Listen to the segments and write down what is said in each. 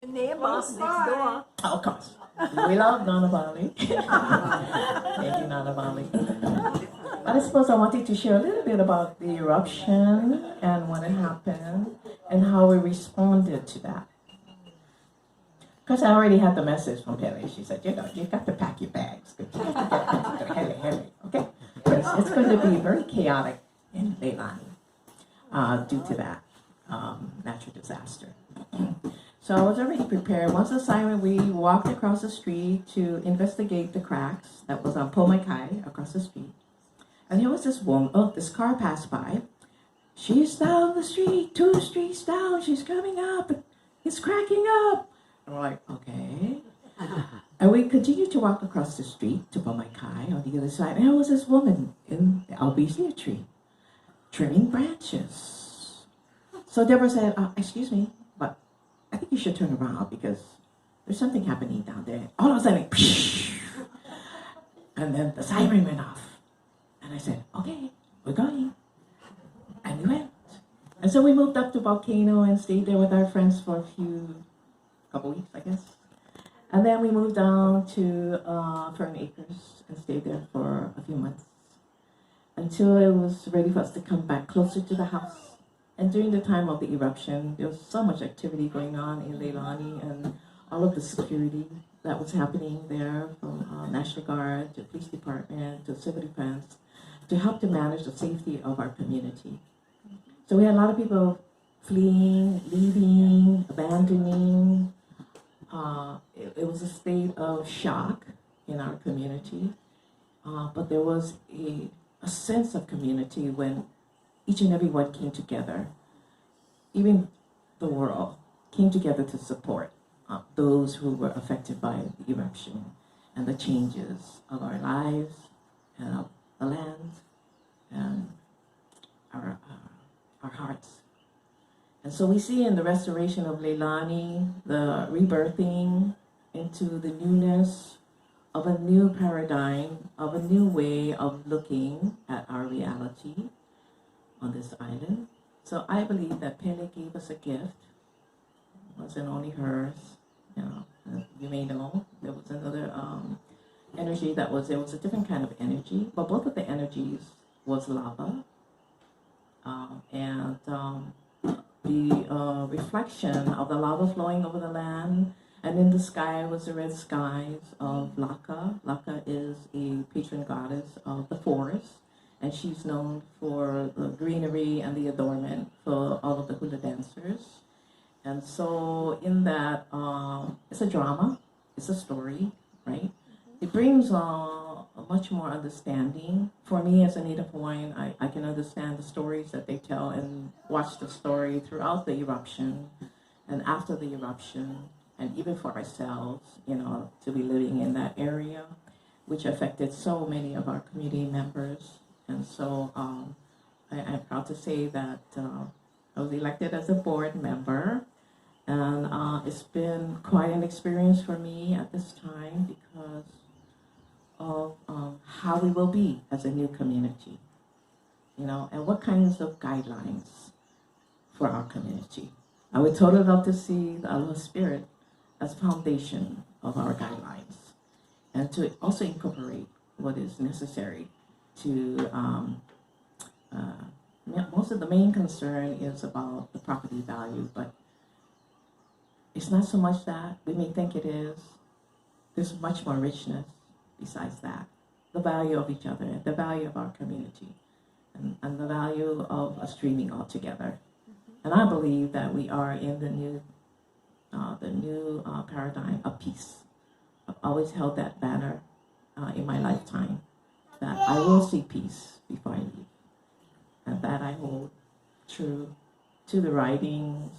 Neighbor next door. Of course. We love Nana Bali. Thank you, Nana Bali. But I suppose I wanted to share a little bit about the eruption and what had happened and how we responded to that. Because I already had the message from Pele. She said, you've got to pack your bags. You have to get heavy, okay? It's going to be very chaotic in Leilani due to that natural disaster. So I was already prepared. Once the siren, we walked across the street to investigate the cracks that was on Pomaikai across the street. And here was this woman, this car passed by. She's down the street, 2 streets down, she's coming up, it's cracking up. And we're like, okay. And we continued to walk across the street to Pomaikai on the other side. And there was this woman in the albizia tree, trimming branches. So Deborah said, excuse me, but I think you should turn around because there's something happening down there. All of a sudden, and then the siren went off. And I said, okay, we're going. And we went. And so we moved up to Volcano and stayed there with our friends for a couple weeks, I guess. And then we moved down to Fern Acres and stayed there for a few months until it was ready for us to come back closer to the house. And during the time of the eruption, there was so much activity going on in Leilani and all of the security that was happening there from National Guard to police department to civil defense to help to manage the safety of our community. So we had a lot of people fleeing, leaving, abandoning. It was a state of shock in our community, but there was a sense of community when each and every one came together. Even the world came together to support those who were affected by the eruption and the changes of our lives and of the land and our hearts. And so we see in the restoration of Leilani, the rebirthing into the newness of a new paradigm, of a new way of looking at our reality on this island. So I believe that Pele gave us a gift. It wasn't only hers, you may know. There was another energy there was a different kind of energy, but both of the energies was lava. The reflection of the lava flowing over the land, and in the sky was the red skies of Laka. Laka is a patron goddess of the forest, and she's known for the greenery and the adornment for all of the hula dancers. And so in that, it's a drama, it's a story, right? It brings a much more understanding. For me as a Native Hawaiian, I can understand the stories that they tell and watch the story throughout the eruption and after the eruption, and even for ourselves, to be living in that area, which affected so many of our community members. And so I'm proud to say that I was elected as a board member, and it's been quite an experience for me at this time because of how we will be as a new community, and what kinds of guidelines for our community. I would totally love to see the Aloha Spirit as foundation of our guidelines, and to also incorporate what is necessary to, most of the main concern is about the property value, but it's not so much that. We may think it is. There's much more richness besides that. The value of each other, the value of our community, and the value of us dreaming all together. And I believe that we are in the new paradigm of peace. I've always held that banner in my lifetime, that I will see peace before I leave. And that I hold true to the writings.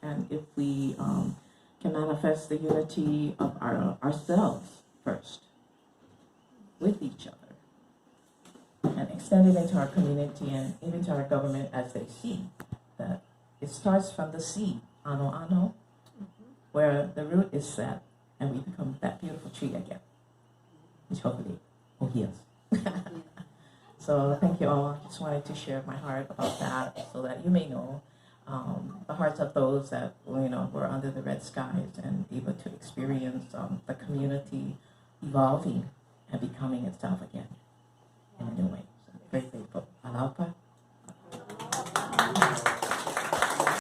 And if we can manifest the unity of ourselves first, with each other, and extend it into our community and even to our government as they see that it starts from the seed, ano ano, where the root is set, and we become that beautiful tree again, which hopefully will heal us. So thank you all. I just wanted to share my heart about that so that you may know the hearts of those that were under the red skies and able to experience the community evolving and becoming itself again in a new way. So very grateful.